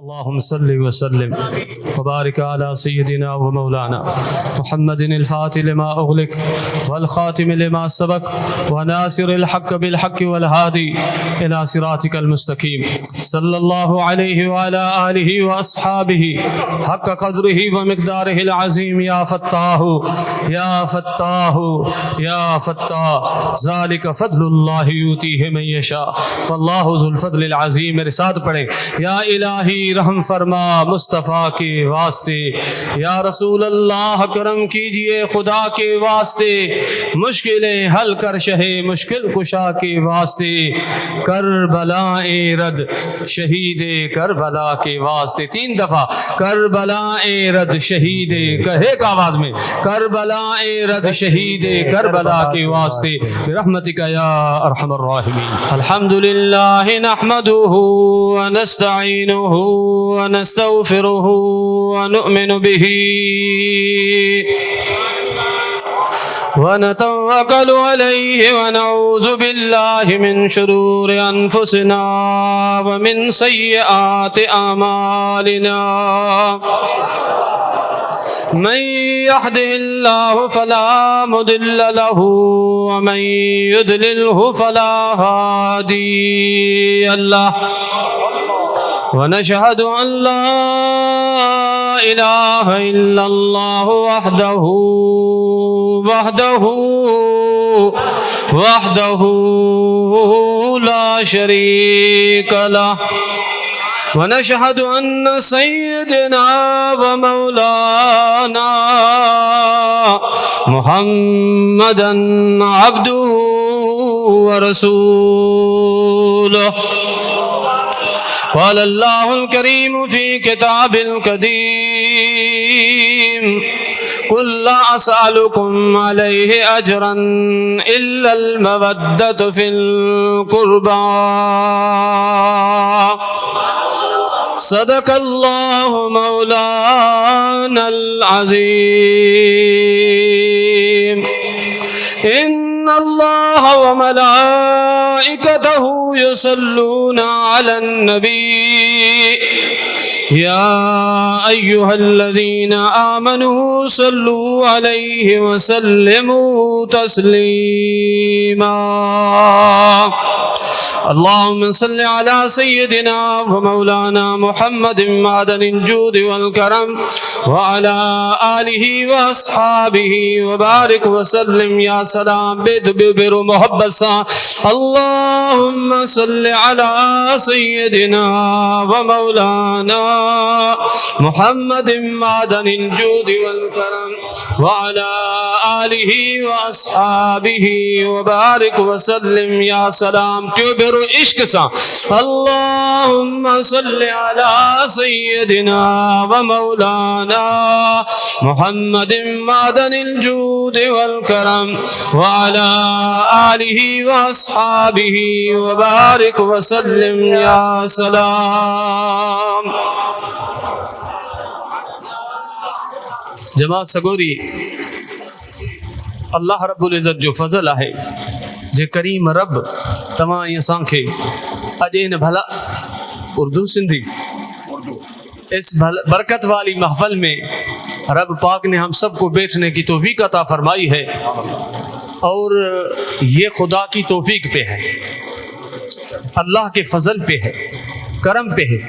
اللهم صل وسلم وبارك على سيدنا ومولانا محمد الفاتح لما أغلق والخاتم لما سبق وناصر الحق بالحق والهادي إلى صراطك المستقيم صلى الله عليه وعلى آله وأصحابه حق قدره ومقداره العظيم. يا فتاح يا فتاح يا فتاح ذلك فضل الله يؤتيه من يشاء والله ذو الفضل العظيم. میرے ساتھ پڑھیں. یا الہی رحم فرما مصطفیٰ کے واسطے، یا رسول اللہ کرم کیجئے خدا کے واسطے، مشکلیں حل کر شہ مشکل کشا کے واسطے، کربلائے رد شہید کربلا کے واسطے. 3 دفعہ کربلائے رد شہید، کہے کا آواز میں، کربلائے رد شہید کربلا کے واسطے برحمتک یا ارحم الراحمین. الحمدللہ نحمدہ ونستعینہ ونستغفره ونؤمن به ونتوکل علیہ ونعوذ باللہ من شرور انفسنا ومن سیئات اعمالنا. من يهده الله فلا مضل له ومن يضلله فلا هادي له. ونشهد أن لا إله إلا الله وحده لا شريك له. ونشهد أن سيدنا ومولانا محمدا عبده ورسوله. قال الله الكريم في كتاب القديم قل لا أسألكم عليه أجرا إلا المودة في القربى. صدق الله مولانا العظيم. إن الله وملائكته يصلون على النبي يا أيها الذين آمنوا صلوا عليه وسلموا تسليما. اللهم صل على سيدنا ومولانا محمد معدن الجود والكرم وعلى آله وأصحابه وبارك وسلم. يا سلام بر محبت سا. اللهم صل على سيدنا ومولانا محمد معدن الجود والكرم وعلى آله وأصحابه وبارك وسلم. يا سلام بر عشق سا. اللهم صل على سيدنا ومولانا محمد معدن الجود والكرم وعلى آله وأصحابه وبارك وسلم. يا سلام. جماعت سگوری، اللہ رب العزت جو فضل ہے جے کریم رب تمام اساں کے اجین بھلا اردو سندھی اس برکت والی محفل میں رب پاک نے ہم سب کو بیٹھنے کی توفیق عطا فرمائی ہے، اور یہ خدا کی توفیق پہ ہے، اللہ کے فضل پہ ہے، کرم پہ ہے.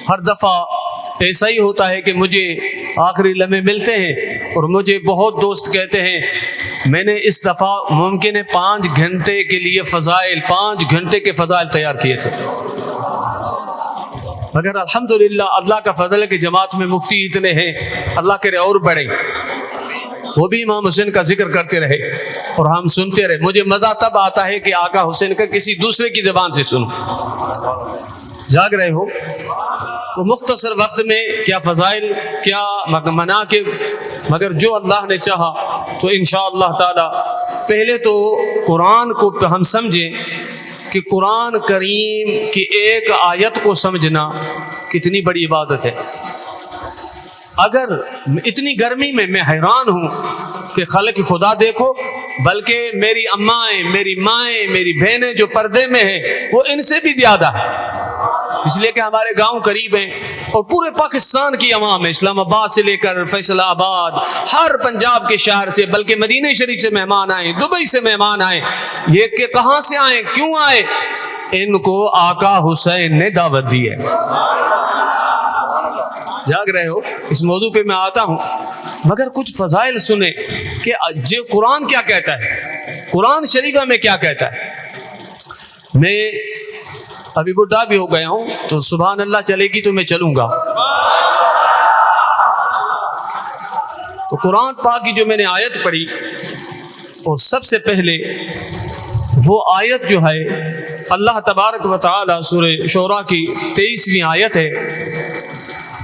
ہر دفعہ ایسا ہی ہوتا ہے کہ مجھے آخری لمحے ملتے ہیں اور مجھے بہت دوست کہتے ہیں میں نے اس دفعہ ممکن ہے 5 گھنٹے کے لیے فضائل 5 گھنٹے کے فضائل تیار کیے تھے، مگر الحمدللہ اللہ کا فضل ہے کہ جماعت میں مفتی اتنے ہیں، اللہ کرے اور بڑھیں، وہ بھی امام حسین کا ذکر کرتے رہے اور ہم سنتے رہے. مجھے مزہ تب آتا ہے کہ آقا حسین کا کسی دوسرے کی زبان سے سنوں. جاگ رہے ہو تو مختصر وقت میں کیا فضائل کیا مناقب، مگر جو اللہ نے چاہا تو انشاءاللہ تعالی پہلے تو قرآن کو ہم سمجھیں کہ قرآن کریم کی ایک آیت کو سمجھنا کتنی بڑی عبادت ہے. اگر اتنی گرمی میں حیران ہوں کہ خلق خدا دیکھو، بلکہ میری امائیں، میری مائیں، میری بہنیں جو پردے میں ہیں وہ ان سے بھی زیادہ ہے. اس لیے کہ ہمارے گاؤں قریب ہیں اور پورے پاکستان کی عوام ہے، اسلام آباد سے لے کر فیصل آباد، ہر پنجاب کے شہر سے، بلکہ مدینہ شریف سے مہمان آئے، دبئی سے مہمان آئے، یہ کہ کہاں سے آئے، کیوں آئے؟ ان کو آقا حسین نے دعوت دی ہے۔ جاگ رہے ہو؟ اس موضوع پہ میں آتا ہوں، مگر کچھ فضائل سنیں کہ جو قرآن کیا کہتا ہے، قرآن شریفہ میں کیا کہتا ہے۔ میں ابھی بڈھا بھی ہو گیا ہوں تو سبحان اللہ چلے گی تو میں چلوں گا۔ تو قرآن پاک کی جو میں نے آیت پڑھی، اور سب سے پہلے وہ آیت جو ہے اللہ تبارک و تعالی سورہ شورا کی 23ویں آیت ہے۔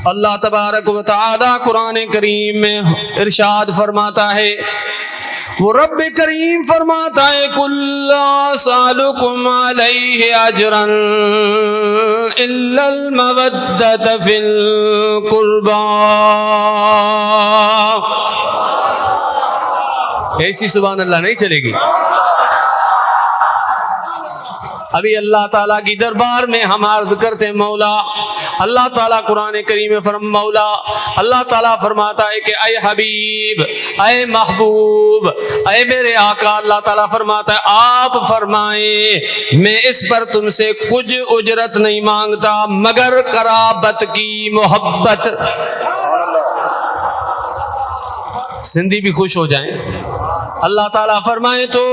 اللہ تبارک و تعالی قرآن کریم میں ارشاد فرماتا ہے، وہ رب کریم فرماتا ہے قُل لَا أَسْأَلُكُمْ عَلَيْهِ أَجْرًا إِلَّا الْمَوَدَّةَ فِي الْقُرْبَى۔ ایسی سبحان اللہ نہیں چلے گی۔ ابھی اللہ تعالیٰ کی دربار میں ہم عرض کرتے ہیں مولا، اللہ تعالیٰ قرآن کریم میں مولا اللہ تعالیٰ فرماتا ہے کہ اے حبیب، اے محبوب، اے میرے آقا، اللہ تعالیٰ فرماتا ہے آپ فرمائیں میں اس پر تم سے کچھ اجرت نہیں مانگتا مگر قرابت کی محبت۔ سندھی بھی خوش ہو جائیں۔ اللہ تعالیٰ فرمائے تو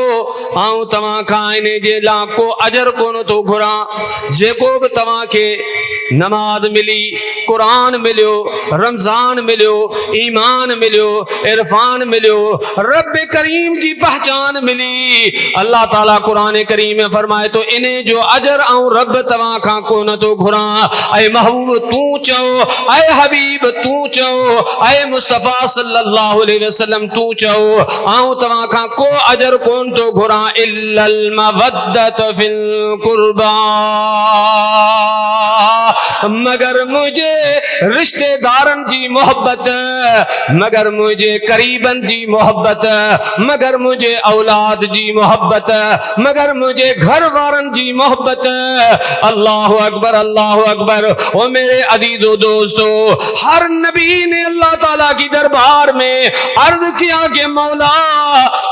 آؤں تمام کھائنے جے لاکھ کو اجر کونو تو گھرا جے کو بھی تمام کے نماز ملی، قرآن ملیو، رمضان ملیو، ایمان ملیو، عرفان ملیو، رب کریم جی پہچان ملی۔ اللہ تعالیٰ قرآن کریم میں فرمائے تو انہیں جو اجر آؤں رب تمام کھا کو نہ تو گھرا۔ اے محبوب تو چاہو، اے حبیب تو چاہو، اے مصطفیٰ صلی اللہ علیہ وسلم تو چاہو آؤں تمام کھا کو اجر کون تو گھرا الا المودۃ فی القربى، مگر مجھے رشتہ دارن جی محبت، مگر مجھے قریبن جی محبت، مگر مجھے اولاد جی محبت، مگر مجھے گھر وارن جی محبت۔ اللہ اکبر، اللہ اکبر۔ او میرے عزیز و دوستو، ہر نبی نے اللہ تعالیٰ کی دربار میں عرض کیا کہ مولا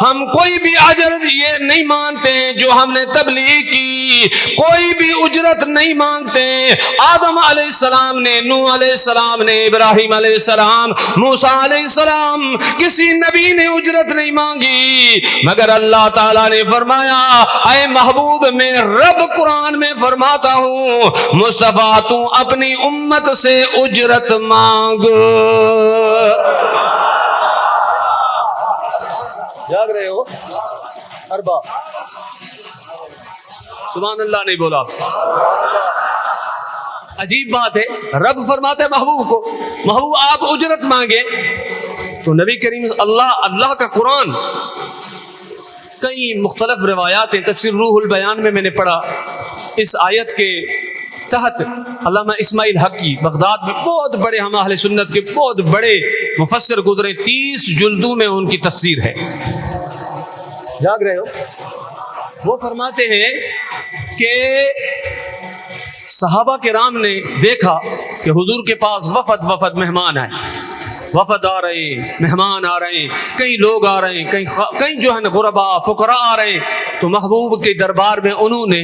ہم کوئی بھی اجر یہ نہیں مانتے جو ہم نے تبلیغ کی، کوئی بھی اجرت نہیں مانگتے۔ آدم علیہ السلام نے، نوح علیہ السلام نے، ابراہیم علیہ السلام، موسیٰ علیہ السلام، کسی نبی نے اجرت نہیں مانگی، مگر اللہ تعالیٰ نے فرمایا اے محبوب میں رب قرآن میں فرماتا ہوں مصطفیٰ تو اپنی امت سے اجرت مانگ۔ جاگ رہے ہو؟ اربا سبحان اللہ نہیں بولا۔ عجیب بات ہے، رب فرماتا ہے محبوب کو، محبوب آپ اجرت مانگے تو نبی کریم اللہ کا قرآن کئی مختلف روایات ہیں۔ تفسیر روح البیان میں نے پڑھا اس آیت کے تحت علامہ اسماعیل حقی بغداد میں بہت بڑے ہم اہل سنت کے بہت بڑے مفسر گزرے، 30 جلدوں میں ان کی تفسیر ہے۔ جاگ رہے ہو؟ وہ فرماتے ہیں کہ صحابہ کرام نے دیکھا کہ حضور کے پاس وفد مہمان آئے، وفد آ رہے ہیں، مہمان آ رہے ہیں، کئی لوگ آ رہے ہیں، کئی جو ہے غربا فقراء آ رہے ہیں۔ تو محبوب کے دربار میں انہوں نے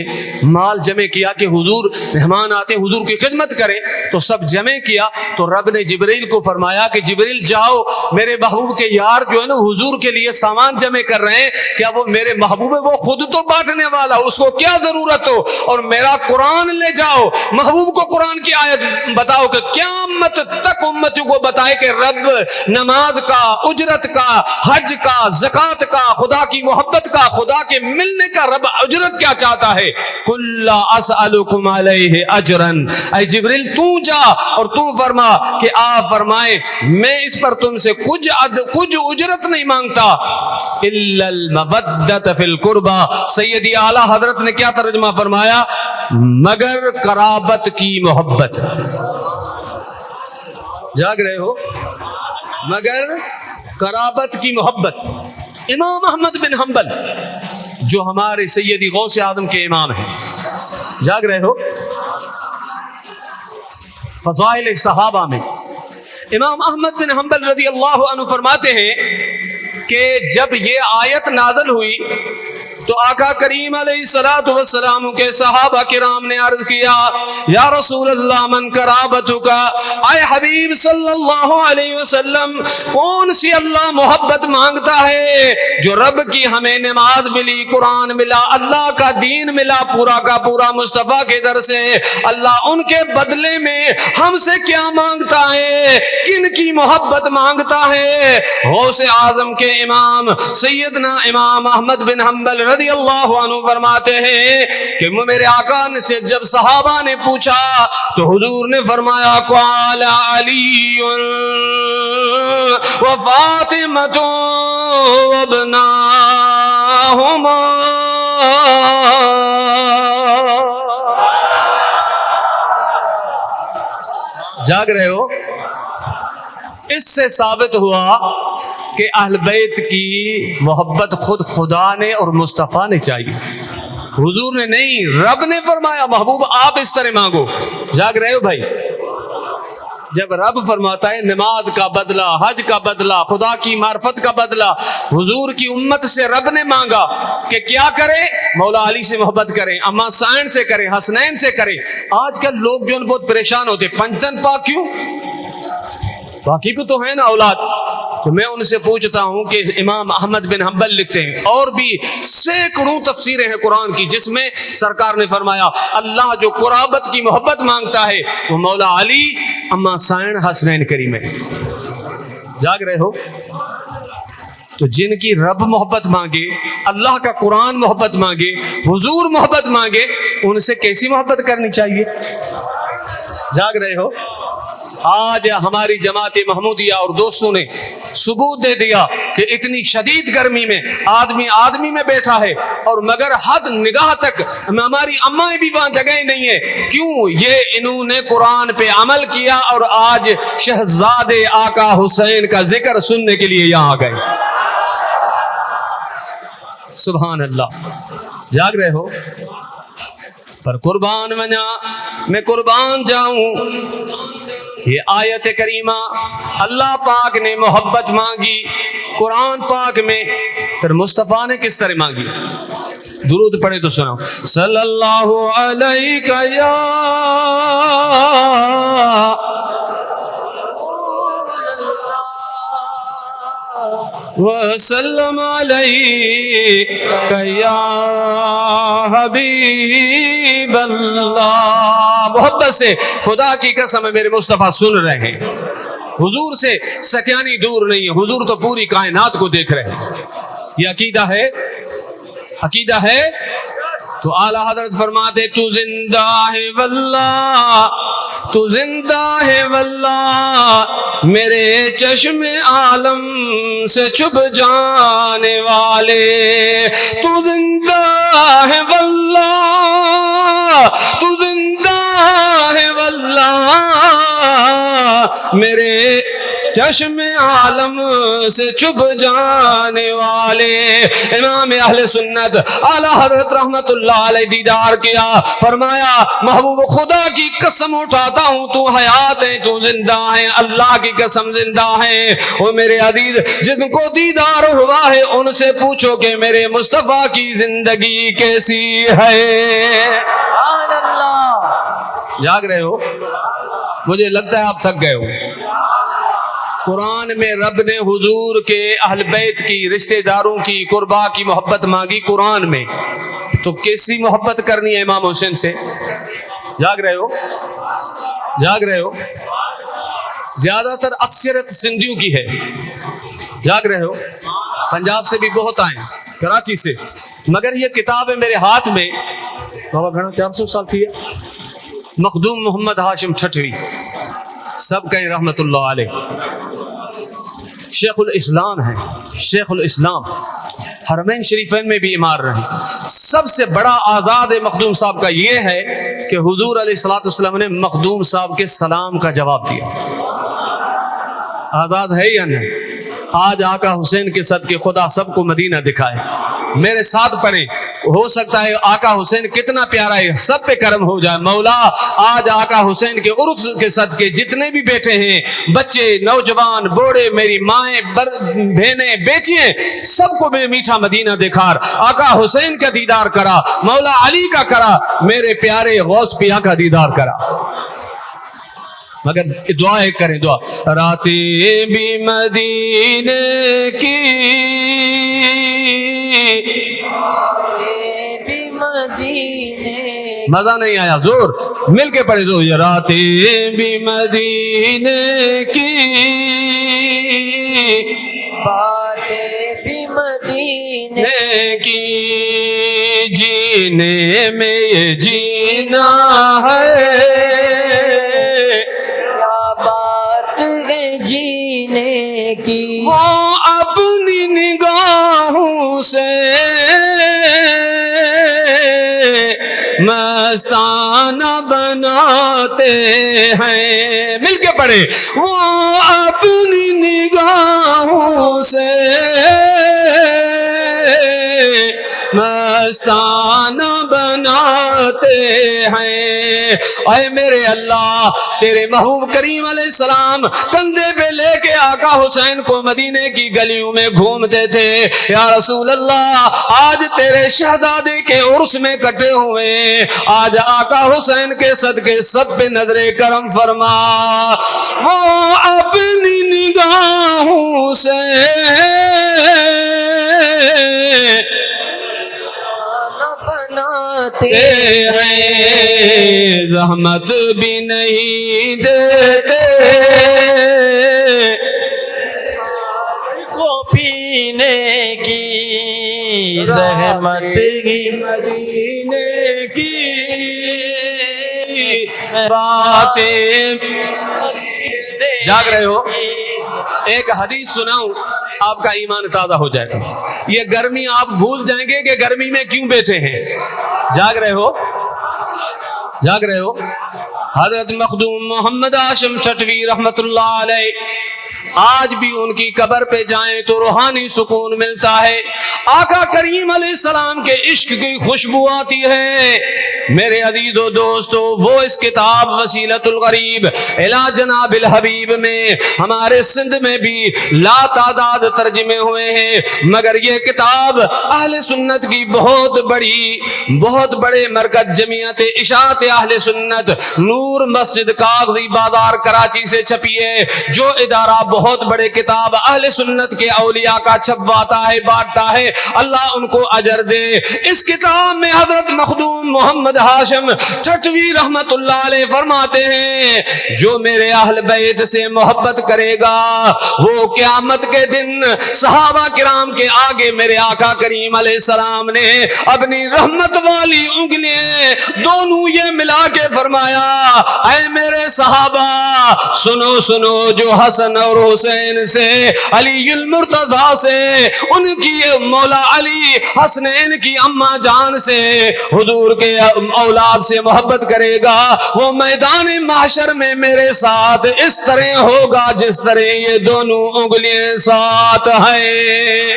مال جمع کیا کہ حضور مہمان آتے ہیں، حضور کی خدمت کریں، تو سب جمع کیا۔ تو رب نے جبریل کو فرمایا کہ جبریل جاؤ، میرے محبوب کے یار جو ہے نا حضور کے لیے سامان جمع کر رہے ہیں، کیا وہ میرے محبوب ہے، وہ خود تو بانٹنے والا، اس کو کیا ضرورت ہو، اور میرا قرآن لے جاؤ۔ محبوب کو قرآن کی آیت بتاؤ کہ قیامت تک امتوں کو بتائے کہ رب نماز کا، اجرت کا، حج کا، زکوٰۃ کا، خدا کی محبت کا، خدا کے ملنے کا رب اجرت کیا چاہتا ہے۔ قُل لَا أَسْأَلُكُمْ عَلَيْهِ أَجْرًا، اے جبریل تو جا اور تو فرما کہ آپ فرمائیں میں اس پر تم سے کچھ اجرت نہیں مانگتا إِلَّا الْمَوَدَّةَ فِي الْقُرْبَى۔ سیدی اعلیٰ حضرت نے کیا ترجمہ فرمایا؟ مگر قرابت کی محبت۔ جاگ رہے ہو؟ مگر قرابت کی محبت۔ امام احمد بن حنبل جو ہمارے سیدی غوث اعظم کے امام ہیں، جاگ رہے ہو؟ فضائل صحابہ میں امام احمد بن حنبل رضی اللہ عنہ فرماتے ہیں کہ جب یہ آیت نازل ہوئی تو آقا کریم علیہ الصلوۃ والسلام کے صحابہ کرام نے عرض کیا یا رسول اللہ من قرابتک، اے حبیب صلی اللہ علیہ وسلم کون سی اللہ محبت مانگتا ہے جو رب کی ہمیں نماز ملی، قرآن ملا، اللہ کا دین ملا پورا کا پورا مصطفیٰ کے در سے، اللہ ان کے بدلے میں ہم سے کیا مانگتا ہے، کن کی محبت مانگتا ہے؟ غوث اعظم کے امام سیدنا امام احمد بن حنبل رضی اللہ عنہ فرماتے ہیں کہ میرے آقا نے سے جب صحابہ نے پوچھا تو حضور نے فرمایا قال علی و فاطمۃ وابناہما، جاگ رہے ہو؟ اس سے ثابت ہوا کہ اہل بیت کی محبت خود خدا نے اور مصطفیٰ نے چاہیے، حضور نے نہیں، رب نے فرمایا محبوب آپ اس طرح مانگو۔ جاگ رہے ہو بھائی؟ جب رب فرماتا ہے نماز کا بدلہ، حج کا بدلہ، خدا کی معرفت کا بدلہ، حضور کی امت سے رب نے مانگا کہ کیا کرے؟ مولا علی سے محبت کریں، اما سائن سے کریں، حسنین سے کریں۔ آج کل لوگ جو بہت پریشان ہوتے، پنجتن پاک کیوں؟ باقی کو تو ہے نا اولاد۔ تو میں ان سے پوچھتا ہوں کہ امام احمد بن حنبل لکھتے ہیں اور بھی سینکڑوں تفسیریں ہیں قرآن کی جس میں سرکار نے فرمایا اللہ جو قرابت کی محبت مانگتا ہے وہ مولا علی اما سائن حسنین کریم ہے۔ جاگ رہے ہو؟ تو جن کی رب محبت مانگے، اللہ کا قرآن محبت مانگے، حضور محبت مانگے، ان سے کیسی محبت کرنی چاہیے؟ جاگ رہے ہو؟ آج ہماری جماعت محمودیہ اور دوستوں نے ثبوت دے دیا کہ اتنی شدید گرمی میں آدمی میں بیٹھا ہے اور مگر حد نگاہ تک ہماری امائیں بھی وہاں جگہ نہیں ہے۔ کیوں؟ یہ انہوں نے قرآن پہ عمل کیا اور آج شہزادے آقا حسین کا ذکر سننے کے لیے یہاں آ گئے۔ سبحان اللہ۔ جاگ رہے ہو؟ پر قربان منا میں قربان جاؤں، یہ آیت کریمہ اللہ پاک نے محبت مانگی قرآن پاک میں، پھر مصطفیٰ نے کس طرح مانگی؟ درود پڑھے تو سناؤ، صلی اللہ علیہ یا وسلم علیک یا حبیب اللہ۔ محبت سے خدا کی قسم ہے میرے مصطفیٰ سن رہے ہیں، حضور سے ستیانی دور نہیں ہے، حضور تو پوری کائنات کو دیکھ رہے ہیں۔ یہ عقیدہ ہے، عقیدہ ہے تو اعلیٰ حضرت فرماتے تو زندہ ہے واللہ، تو زندہ ہے واللہ، میرے چشم عالم سے چھپ جانے والے، تو زندہ ہے واللہ، تو زندہ ہے واللہ، میرے چشم عالم سے چھپ جانے والے۔ امام اہل سنت اعلیٰ حضرت رحمت اللہ علیہ دیدار کیا، فرمایا محبوب خدا کی قسم اٹھاتا ہوں تو حیات ہے، تو زندہ ہے، اللہ کی قسم زندہ ہے۔ وہ میرے عزیز جن کو دیدار ہوا ہے ان سے پوچھو کہ میرے مصطفیٰ کی زندگی کیسی ہے۔ سبحان اللہ۔ جاگ رہے ہو؟ مجھے لگتا ہے آپ تھک گئے ہو۔ قرآن میں رب نے حضور کے اہل بیت کی، رشتہ داروں کی، قربا کی محبت مانگی قرآن میں، تو کیسی محبت کرنی ہے امام حسین سے؟ جاگ رہے ہو؟ جاگ رہے ہو؟ زیادہ تر اکثریت سندھیوں کی ہے، جاگ رہے ہو؟ پنجاب سے بھی بہت آئے، کراچی سے، مگر یہ کتاب ہے میرے ہاتھ میں، بابا گھنا 400 سال تھی ہے، مخدوم محمد ہاشم چھٹوی، سب کہیں رحمت اللہ علیہ، شیخ الاسلام ہیں، شیخ الاسلام، حرمین شریفین میں بھی امار رہے۔ سب سے بڑا آزاد مخدوم صاحب کا یہ ہے کہ حضور علیہ الصلوۃ والسلام نے مخدوم صاحب کے سلام کا جواب دیا۔ آزاد ہے یا نہیں؟ آج آقا حسین کے صدقے خدا سب کو مدینہ دکھائے. میرے ساتھ پڑھیں. ہو سکتا ہے آقا حسین کتنا پیارا ہے, سب پہ کرم ہو جائے. مولا آج آقا حسین کے عرس کے صدقے جتنے بھی بیٹھے ہیں, بچے, نوجوان, بوڑھے, میری مائیں, بہنیں, بیٹیاں, سب کو میٹھا مدینہ دکھار. آقا حسین کا دیدار کرا, مولا علی کا کرا, میرے پیارے غوث پیا کا دیدار کرا. مگر دعائیں کریں, دعا. راتیں بھی مدینے کی, مزہ نہیں آیا, زور مل کے پڑھے زور. راتیں بھی مدینے کی, باتیں بھی مدینے کی, جینے میں یہ جینا ہے, کیا بات ہے جینے کی. وہ اپنی نگاہوں سے مستانہ بناتے ہیں. مل کے پڑھے. وہ اپنی نگاہوں سے مستانہ بناتے ہیں. اے میرے اللہ, تیرے محبوب کریم علیہ السلام کندھے پہ لے کے آقا حسین کو مدینے کی گلیوں میں گھومتے تھے. یا رسول اللہ, آج تیرے شہزادے کے عرس میں کٹے ہوئے, آج آقا حسین کے صدقے سب پہ نظر کرم فرما. وہ اپنی نگاہوں سے بناتے ہیں, زحمت بھی نہیں دیتے, کو پینے کی رحمت کی مدینے کی باتیں. جاگ رہے ہو؟ ایک حدیث سناؤں, آپ کا ایمان تازہ ہو جائے گا. یہ گرمی آپ بھول جائیں گے کہ گرمی میں کیوں بیٹھے ہیں. جاگ رہے ہو؟ جاگ رہے ہو؟ حضرت مخدوم محمد ہاشم ٹھٹوی رحمت اللہ علیہ, آج بھی ان کی قبر پہ جائیں تو روحانی سکون ملتا ہے. آقا کریم علیہ السلام کے عشق کی خوشبو آتی ہے. میرے عزیز و دوستو, وہ اس کتاب وسیلۃ الغریب الی جناب الحبیب میں ہمارے سندھ میں بھی لا تعداد ترجمے ہوئے ہیں, مگر یہ کتاب اہل سنت کی بہت بڑے مرکز جمعیت اشاعت اہل سنت نور مسجد کاغذی بازار کراچی سے چھپی ہے, جو ادارہ بہت بڑے کتاب اہل سنت کے اولیاء کا چھپواتا ہے, بانٹتا ہے, اللہ ان کو اجر دے. اس کتاب میں حضرت مخدوم محمد ہاشم ٹھٹوی رحمت اللہ علیہ فرماتے ہیں, جو میرے اہل بیت سے محبت کرے گا وہ قیامت کے دن صحابہ کرام کے آگے میرے آقا کریم علیہ السلام نے اپنی رحمت والی انگلیاں دونوں یہ ملا کے فرمایا, اے میرے صحابہ سنو سنو, جو حسن اور حسین سے, علی المرتضی سے, ان کی مولا علی حسنین کی اماں جان سے, حضور کے اولاد سے محبت کرے گا, وہ میدان محشر میں میرے ساتھ اس طرح ہوگا جس طرح یہ دونوں انگلیاں ساتھ ہیں.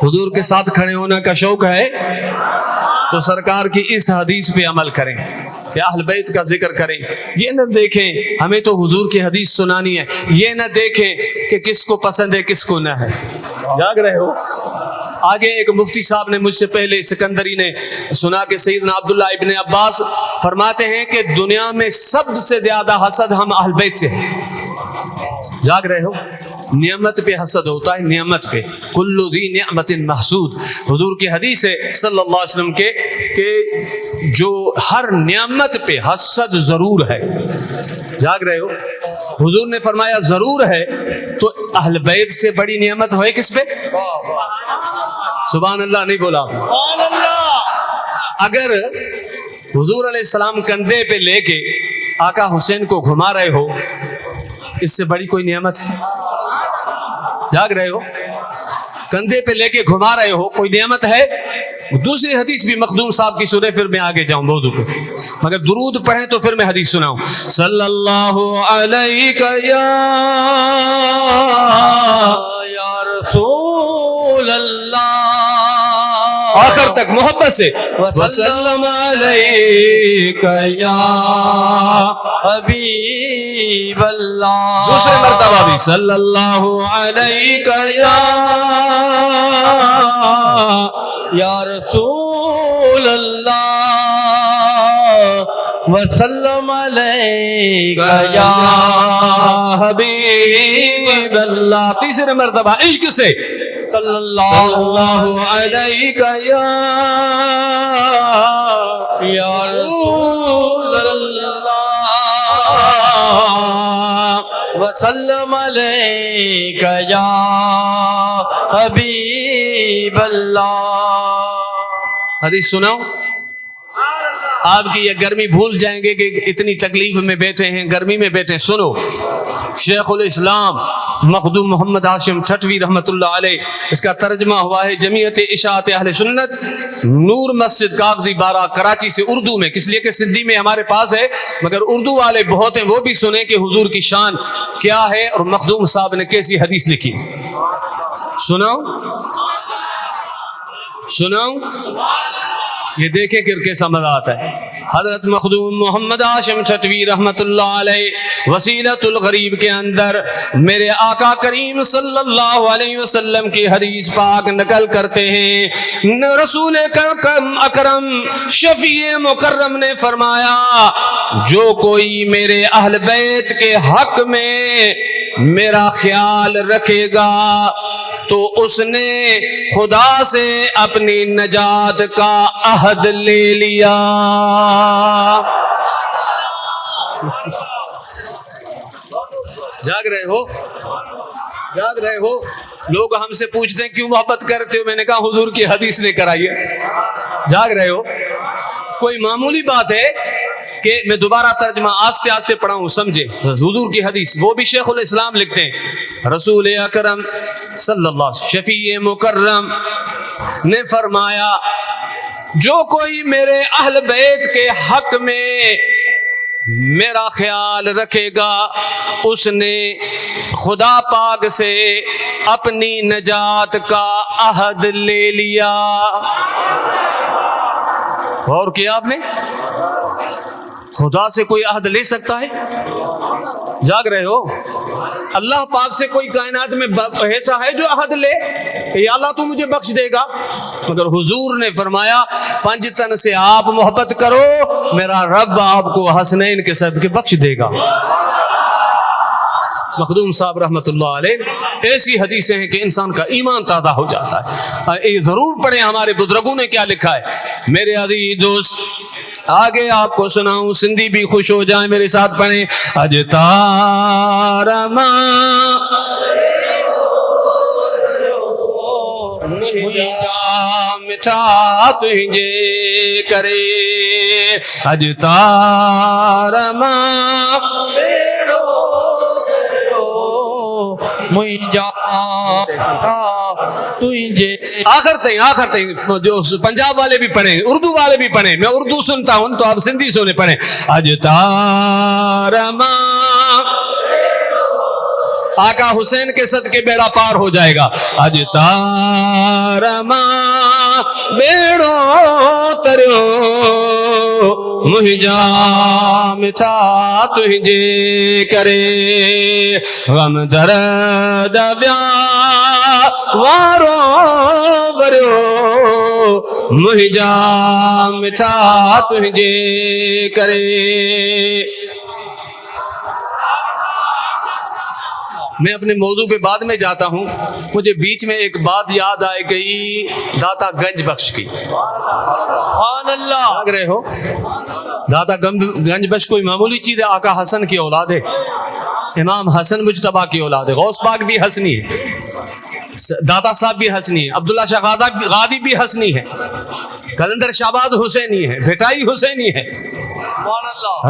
حضور کے ساتھ کھڑے ہونے کا شوق ہے تو سرکار کی اس حدیث پہ عمل کریں, یا اہل بیت کا ذکر کریں. یہ نہ دیکھیں ہمیں تو حضور کی حدیث سنانی ہے, یہ نہ دیکھیں کہ کس کو پسند ہے کس کو نہ ہے. جاگ رہے ہو؟ آگے ایک مفتی صاحب نے مجھ سے پہلے سکندری نے سنا کہ سیدنا عبداللہ ابن عباس فرماتے ہیں کہ دنیا میں سب سے زیادہ حسد ہم اہل بیت سے ہیں. جاگ رہے ہو؟ نعمت پہ حسد ہوتا ہے, نعمت پہ. کل ذی نعمت محسود, حضور کی حدیث ہے صلی اللہ علیہ وسلم کے کہ جو ہر نعمت پہ حسد ضرور ہے. جاگ رہے ہو؟ حضور نے فرمایا ضرور ہے, تو اہل بیت سے بڑی نعمت ہے کس پہ؟ سبحان اللہ نہیں بولا. اگر حضور علیہ السلام کندھے پہ لے کے آقا حسین کو گھما رہے ہو, اس سے بڑی کوئی نعمت ہے؟ جاگ رہے ہو؟ کندھے پہ لے کے گھما رہے ہو, کوئی نعمت ہے؟ دوسری حدیث بھی مخدوم صاحب کی سنیں پھر میں آگے جاؤں موضوع پہ، مگر درود پڑھیں تو پھر میں حدیث سناؤں. صلی اللہ علیہ یا رسول اللہ، آخر تک محبت سے. وسلم علیک یا حبیب اللہ. دوسرے مرتبہ بھی صلی اللہ علیک یا رسول اللہ، وسلم علیک یا حبیب اللہ. تیسرے مرتبہ عشق سے صلی اللہ علیک یا رسول اللہ، وسلم علیک یا حبیب اللہ. حدیث سناؤ. آپ کی یہ گرمی بھول جائیں گے کہ اتنی تکلیف میں بیٹھے ہیں، گرمی میں بیٹھے ہیں. سنو، شیخ الاسلام مخدوم محمد ہاشم ٹھٹوی رحمۃ اللہ علیہ، اس کا ترجمہ ہوا ہے جمعیت اشاعت اہل سنت، نور مسجد کاغذی 12 کراچی سے، اردو میں، اس لیے کہ سندھی میں ہمارے پاس ہے مگر اردو والے بہت ہیں، وہ بھی سنیں کہ حضور کی شان کیا ہے اور مخدوم صاحب نے کیسی حدیث لکھی. سناؤ سناؤ، یہ دیکھیں کہ کیسا مزہ آتا ہے. حضرت مخدوم محمد ہاشم ٹھٹوی رحمت اللہ علیہ وسیلۃ الغریب کے اندر میرے آقا کریم صلی اللہ علیہ وسلم کی حدیث پاک نقل کرتے ہیں. رسول اکرم شفیع مکرم نے فرمایا، جو کوئی میرے اہل بیت کے حق میں میرا خیال رکھے گا تو اس نے خدا سے اپنی نجات کا عہد لے لیا. جاگ رہے ہو؟ جاگ رہے ہو؟ لوگ ہم سے پوچھتے ہیں کیوں محبت کرتے ہو؟ میں نے کہا حضور کی حدیث نے کرائی ہے. جاگ رہے ہو؟ کوئی معمولی بات ہے کہ میں دوبارہ ترجمہ آستے آستے پڑھاؤں، سمجھے. حضور کی حدیث وہ بھی شیخ الاسلام لکھتے ہیں، رسول اکرم صلی اللہ شفیع مکرم نے فرمایا، جو کوئی میرے اہل بیت کے حق میں میرا خیال رکھے گا اس نے خدا پاک سے اپنی نجات کا عہد لے لیا. غور کیا آپ نے؟ خدا سے کوئی عہد لے سکتا ہے؟ جاگ رہے ہو؟ اللہ پاک سے کوئی کائنات میں ایسا ہے جو عہد لے یا اللہ تو مجھے بخش دے گا؟ مگر حضور نے فرمایا، پنجتن سے آپ محبت کرو، میرا رب آپ کو حسنین کے صدقے بخش دے گا. مخدوم صاحب رحمت اللہ علیہ ایسی حدیثیں ہیں کہ انسان کا ایمان تازہ ہو جاتا ہے. یہ ضرور پڑھیں ہمارے بزرگوں نے کیا لکھا ہے. میرے عزیز دوست، آگے آپ کو سناؤں، سندھی بھی خوش ہو جائیں، میرے ساتھ پڑھیں. اج تارما مٹھا تجھے کرے، اج تارما آخر تئیں جو پنجاب والے بھی پڑھیں، اردو والے بھی پڑھیں، میں اردو سنتا ہوں تو آپ سندھی سنے پڑھیں. اج تارما آقا حسین کے صدقے بیڑا پار ہو جائے گا. اج تارما بیڑو تریو مہجا مٹھا تجھے کرے، غم درد بیا وارو بریو مہجا مٹھا تجھے کرے. میں اپنے موضوع پہ بعد میں جاتا ہوں، مجھے بیچ میں ایک بات یاد آئے گئی داتا گنج بخش کی. سبحان اللہ. لگ رہے ہو؟ داتا گنج بخش کوئی معمولی چیز ہے، آقا حسن کی اولاد ہے، امام حسن مجتبیٰ کی اولاد ہے، غوث پاک بھی حسنی ہے، داتا صاحب بھی حسنی ہے، عبداللہ شاہ غادی بھی حسنی ہے، کلندر شہباز حسینی ہے، بھٹائی حسینی ہے،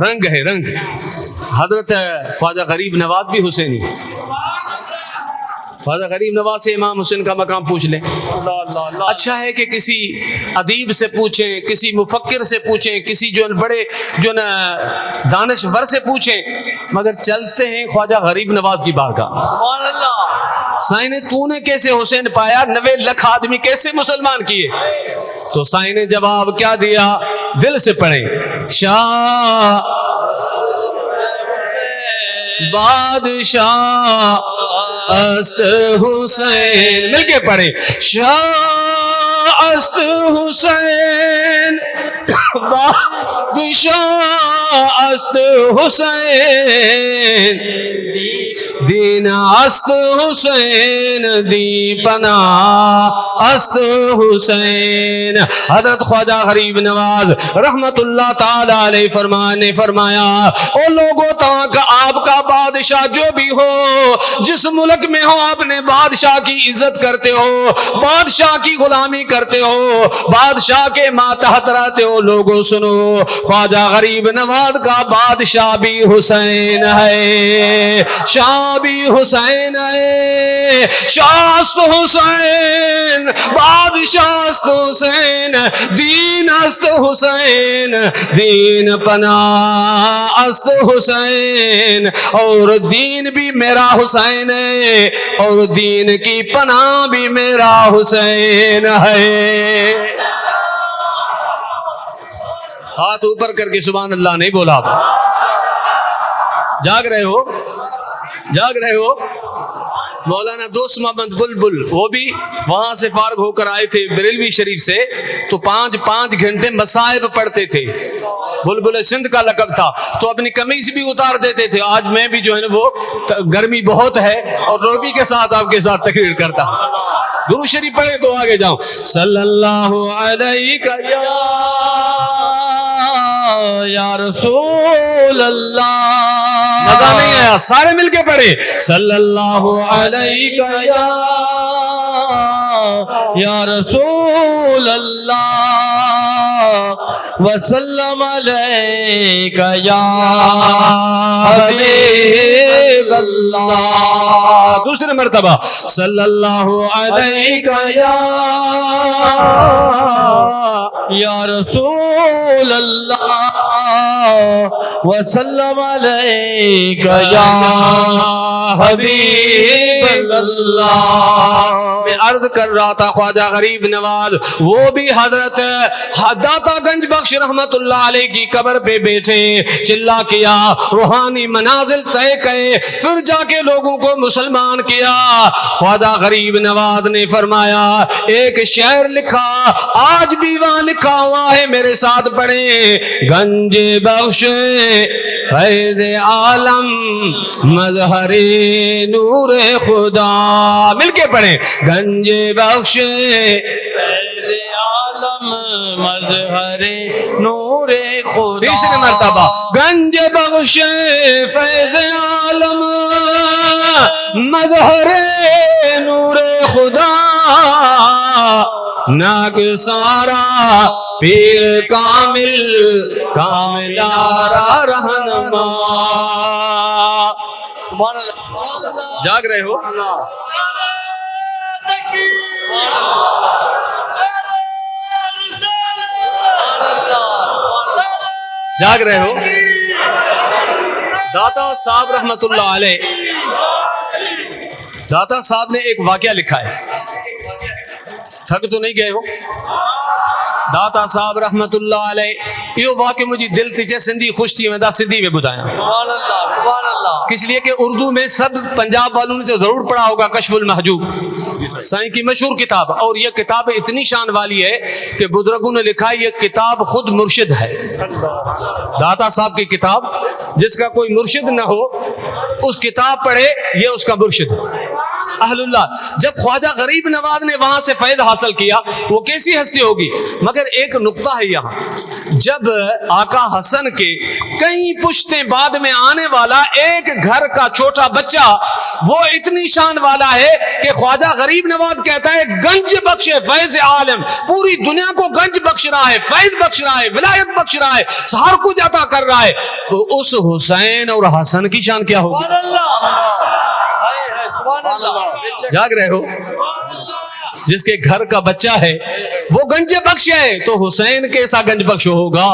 رنگ ہے رنگ. حضرت خواجہ غریب نواز بھی حسینی ہے. خواجہ غریب نواز سے امام حسین کا مقام پوچھ لیں. اچھا ہے کہ کسی ادیب سے پوچھیں, کسی مفکر سے پوچھیں, کسی جو بڑے جو نا دانشور سے پوچھیں, مگر چلتے ہیں خواجہ غریب نواز کی بارگاہ. سائیں نے تو نے کیسے حسین پایا, 90 لاکھ آدمی کیسے مسلمان کیے؟ تو سائیں نے جواب کیا دیا, دل سے پڑھیں. شاہ بادشاہ است حسین, مل کے پڑھیں. شاہ است حسین, بادشاہ است حسین, دین است حسین, دی پناہ است حسین. حضرت خواجہ غریب نواز رحمت اللہ تعالی علیہ نے فرمایا, او لوگوں تمام کا آپ کا بادشاہ جو بھی ہو, جس ملک میں ہو اپنے بادشاہ کی عزت کرتے ہو, بادشاہ کی غلامی کرتے ہو, بادشاہ کے ماتحت رہتے ہو. لوگوں سنو, خواجہ غریب نواز کا بادشاہ بھی حسین ہے, شاہ بھی حسین ہے. شاہ است حسین, بادشاہ است حسین, دین است حسین, دین پناہ است حسین. اور دین بھی میرا حسین ہے, اور دین کی پناہ بھی میرا حسین ہے. ہاتھ اوپر کر کے سبحان اللہ نہیں بولا. جاگ رہے ہو, جاگ رہے ہو. مولانا دوست محمد بلبل وہ بھی وہاں سے فارغ ہو کر آئے تھے بریلوی شریف سے, تو 5 گھنٹے مصائب پڑھتے تھے. بلبل سندھ کا لقب تھا, تو اپنی قمیص بھی اتار دیتے تھے. آج میں بھی جو ہے نا وہ گرمی بہت ہے اور روٹی کے ساتھ آپ کے ساتھ تقریر کرتا. درود شریف پڑھے تو آگے جاؤں. صلی اللہ علیہ یا رسول اللہ. مزہ نہیں آیا, سارے مل کے پڑھے. صلی اللہ علیہ یا رسول اللہ وسلم علیک یا حبیب اللہ. دوسری مرتبہ صلی اللہ علیہ یا رسول اللہ وسلم علیک یا حبیب اللہ. میں عرض کر رہا تھا خواجہ غریب نواز وہ بھی حضرت داتا گنج بخش رحمت اللہ علیہ کی قبر پہ بیٹھے, چلا کیا, روحانی منازل طے کرے, پھر جا کے لوگوں کو مسلمان کیا. خواجہ غریب نواز نے فرمایا, ایک شعر لکھا, آج بھی وہاں لکھا ہوا ہے, میرے ساتھ پڑھیں. گنج بخش فیض عالم مظہر نور خدا, مل کے پڑھیں. گنج بخش فیض عالم مظہر نور خدا. تیسری مرتبہ گنج بخش فیض عالم مظہر نور خدا, ناک سارا پیر کامل کامل آرا رہنما. جاگ رہے ہو, جاگ رہے ہو. داتا صاحب رحمت اللہ علیہ, داتا صاحب نے ایک واقعہ لکھا ہے, تھک تو نہیں گئے ہو. داتا صاحب رحمت اللہ علیہ یہ واقعہ مجھے دل تجھے سندھی خوش تھی, میں دا سندھی میں بتایا. کس لیے کہ اردو میں سب پنجاب والوں نے تو ضرور پڑھا ہوگا کشف المحجوب, سائیں کی مشہور کتاب. اور یہ کتاب اتنی شان والی ہے کہ بزرگوں نے لکھا ہے یہ کتاب خود مرشد ہے. داتا صاحب کی کتاب, جس کا کوئی مرشد نہ ہو اس کتاب پڑھے, یہ اس کا مرشد ہے. اہل اللہ. جب خواجہ غریب نواز نے وہاں سے فیض حاصل کیا, وہ کیسی ہستی ہوگی. مگر ایک نقطہ ہے یہاں, جب آقا حسن کے کئی پشتیں بعد میں آنے والا ایک گھر کا چھوٹا بچہ وہ اتنی شان والا ہے کہ خواجہ غریب نواز کہتا ہے گنج بخش فیض عالم, پوری دنیا کو گنج بخش رہا ہے, فیض بخش رہا ہے, ولایت بخش رہا ہے, ہر کچھ عطا کر رہا ہے. تو اس حسین اور حسن کی شان کیا ہوگی. جاگ رہے ہو؟ جس کے گھر کا بچہ ہے وہ گنج بخش ہے تو حسین کیسا گنج بخش ہوگا؟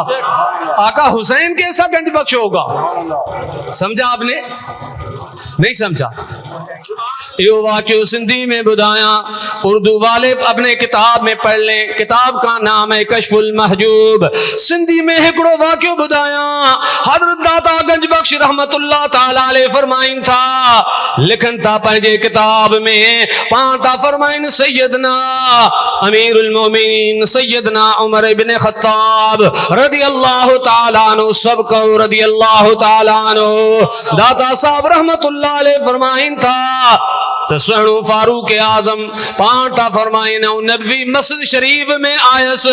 آقا حسین کیسا گنج بخش ہوگا؟ سمجھا آپ نے؟ نہیں سمجھا؟ یہ واقعہ سندھی میں بدایا، اردو والے اپنے کتاب میں پڑھ لیں، کتاب کا نام ہے کشف المحجوب۔ سندھی میں ہکڑو واقعہ بدایا، حضرت داتا گنج بخش رحمت اللہ تعالی علیہ فرمائن تھا، لکھن تھا پنجے کتاب میں، پانتا فرمائن سیدنا امیر المومنین سیدنا عمر بن خطاب رضی اللہ تعالیٰ عنہ، سب کو رضی اللہ تعالیٰ عنہ، داتا صاحب رحمت اللہ علیہ فرمائن تھا تسنو فاروق اعظم پانٹا فرمائن نبوی مسجد شریف میں آیس،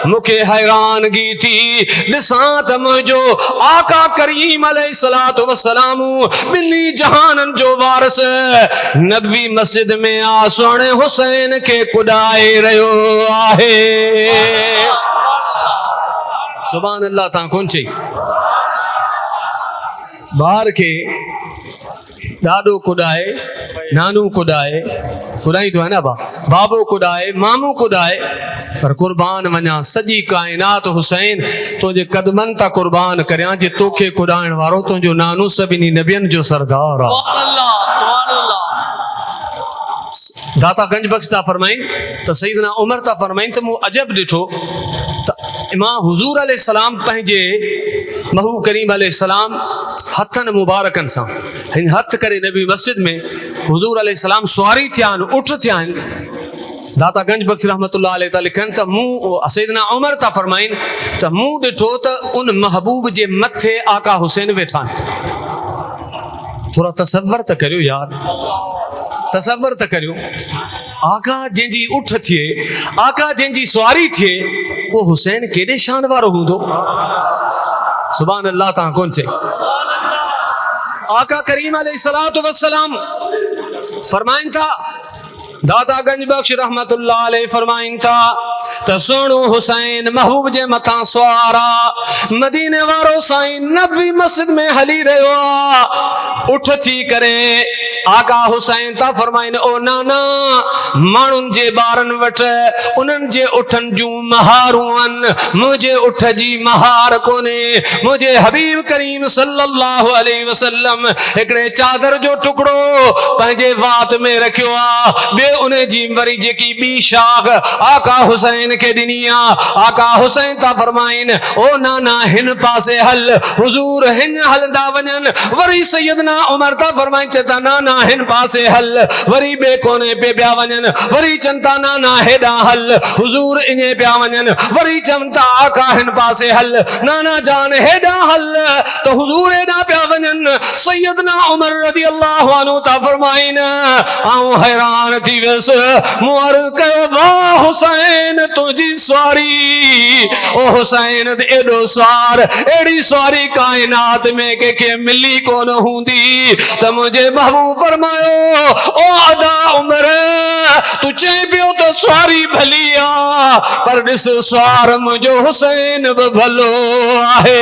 مکھے حیرانگی تھی نسات مجھو آقا کریم علیہ السلام بلی جہانن جو وارث نبوی مسجد میں آ سونے حسین کے کڈائے رہو آہے۔ سبحان اللہ تاں کون چاہیے باہر کے ڈاڈو کڈائے، نانو کڈائے، کڈائی تو ہے نا بابو کڈائے، مامو کڈائے، پر قربان ونجا سجی کائنات حسین تجھے قدمن تا قربان کریاں جے توکھے کڈائن وارو تجھو نانو سبنی نبیان جو سردار داتا گنج بخش تا فرمائن تا سیدنا عمر تا فرمائن تا مو عجب ڈٹھو امام حضور علیہ السلام پہنجے محو کریم علیہ السلام ہتھن مبارکن سا ہن ہتھ کرے نبی مسجد میں حضور علیہ السلام سواری تھیان اٹھ تھیان داتا گنج بخش رحمت اللہ علیہ تعالی لکھن تا مو سیدنا عمر تا فرمائن تا مو ڈٹھو تا ان محبوب جے متھے آقا حسین ویٹھان۔ تھوڑا تصور تا کریو یار، تصور تا کریو آقا جن جی اٹھ تھے، آقا جن جی سواری تھے، وہ حسین کیڑے شان وارو ہوں دو؟ سبحان اللہ تاں کون چھے؟ آقا کریم علیہ السلام فرمائن تھا، داتا گنج بخش رحمت اللہ علیہ فرمائن تھا تسونو حسین محبوب جے متاں سوارا مدینے وارو سائن نبوی مسجد میں حلی رہو اٹھ تھی کرے آقا حسین تا فرمائن او نانا مانن جے بارن وٹ انن جے اٹھن جو مہارون مجھے اٹھ جی مہار کونے، مجھے حبیب کریم صلی اللہ علیہ وسلم ایکڑے چادر جو ٹکڑو پہنجے وات میں رکھو آ بے انہیں جی وری جے کی بی شاخ آقا حسین کے دنیا آقا حسین تا فرمائن او نانا ہن پاسے حل حضور ہن حل دا ونن وری سیدنا عمر تا فرمائن چتا نانا ہن پاسے حل وری بے کونے پہ بیا ونن وری چنتا نانا ہیڈا حل حضور انہیں پیا ونن وری چمتا آقا ہن پاسے حل نانا جان ہیڈا حل تو حضور ایڈا پیا ونن سیدنا عمر رضی اللہ عنہ تا فرمائن آؤں حیران تھی ویس معرض کہ واہ حسین تجھی سواری او حسین ایڈو سوار ایڈی سواری کائنات میں کہ ملی کون ہوں دی تو مجھے محبوب فرمائو او ادا عمر تو چاہے بیو تو سواری بھلیا پر جس سوار مجھو حسین بھلو آئے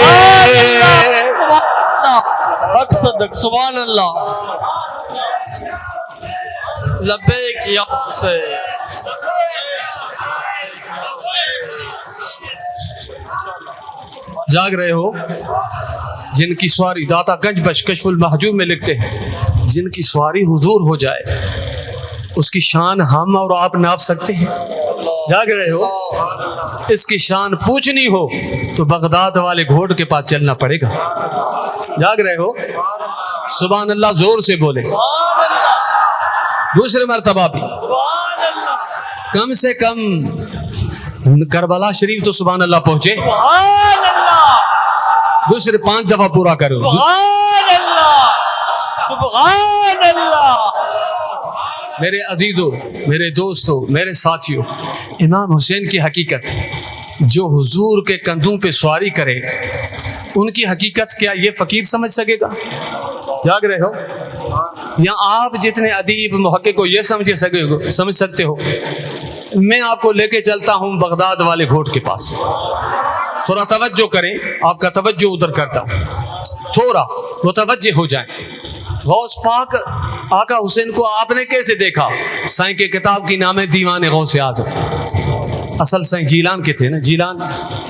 مقصد سبحان اللہ لبیک یا سے جاگ رہے ہو؟ جن کی سواری داتا گنج بخش کشف المحجوب میں لکھتے ہیں جن کی سواری حضور ہو جائے اس کی شان ہم اور آپ ناپ سکتے ہیں؟ جاگ رہے ہو؟ اس کی شان پوچھنی ہو تو بغداد والے گھوڑ کے پاس چلنا پڑے گا۔ جاگ رہے ہو؟ سبحان اللہ زور سے بولے، دوسرے مرتبہ بھی کم سے کم کربلا شریف تو سبحان اللہ پہنچے، دوسرے 5 دفعہ پورا کرو سبحان اللہ سبحان اللہ۔ میرے عزیزوں، میرے دوستوں، میرے ساتھیوں، امام حسین کی حقیقت جو حضور کے کندھوں پہ سواری کرے ان کی حقیقت کیا یہ فقیر سمجھ سکے گا؟ جاگ رہے ہو؟ یا آپ جتنے ادیب محقق کو یہ سمجھ سکتے ہو؟ میں آپ کو لے کے چلتا ہوں بغداد والے گھوٹ کے پاس، تھوڑا توجہ کریں، آپ کا توجہ ادھر کرتا ہوں، تھوڑا متوجہ ہو جائیں۔ غوث پاک آقا حسین کو آپ نے کیسے دیکھا؟ سائیں کے کتاب کی نام ہے دیوان غوث اعظم. اصل سائیں جیلان کے تھے نا. جیلان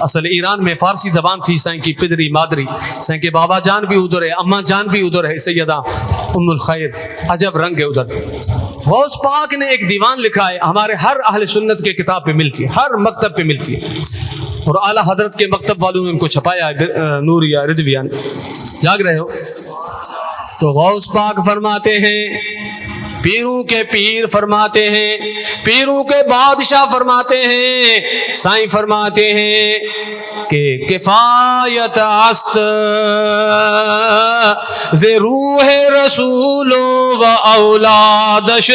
اصل ایران میں فارسی زبان تھی. سائیں کی پدری مادری، سائیں کے بابا جان بھی ادھر ہے، اماں جان بھی ادھر ہے، سیدہ ام الخیر. عجب رنگ ہے ادھر. غوث پاک نے ایک دیوان لکھا ہے، ہمارے ہر اہل سنت کے کتاب پہ ملتی ہے، ہر مکتب پہ ملتی ہے، اور اعلیٰ حضرت کے مکتب والوں نے ان کو چھپایا ہے. نوریہ رضویہ نے. جاگ رہے ہو؟ تو غوث پاک فرماتے ہیں، پیروں کے پیر فرماتے ہیں، پیروں کے بادشاہ فرماتے ہیں، سائیں فرماتے ہیں کہ کفایت است ز روح رسول و اولادش.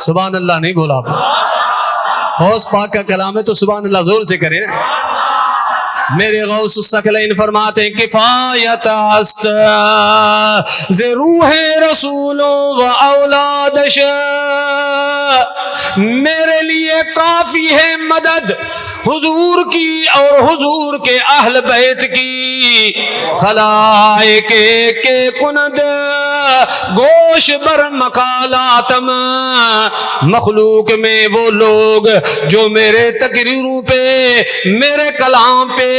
سبحان اللہ نہیں بولا آپ. غوث پاک کا کلام ہے تو سبحان اللہ زور سے کریں. میرے غوث الثقلین فرماتے ہیں کفایت است ز روح رسول و اولادش، میرے لیے کافی ہے مدد حضور کی اور حضور کے اہل بیت کی. خلائق کے کند گوش بر مقالاتم، مخلوق میں وہ لوگ جو میرے تقریروں پہ، میرے کلام پہ،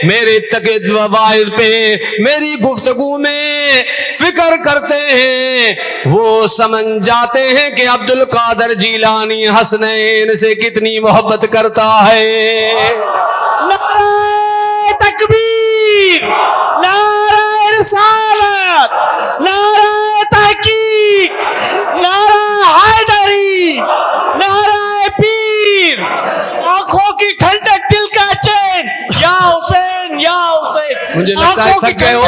میرے واعظ پہ، میری گفتگو میں فکر کرتے ہیں، وہ سمجھ جاتے ہیں کہ عبد القادر جیلانی حسنین سے کتنی محبت کرتا ہے. نعرہ تکبیر، نعرہ رسالت، نعرہ تحقیق، نعرہ حیدری، نعرہ پیر، آنکھوں کی ٹھنڈک دل کا چین، یا حسین یا حسین. مجھے لگتا ہے تھک گئے ہو.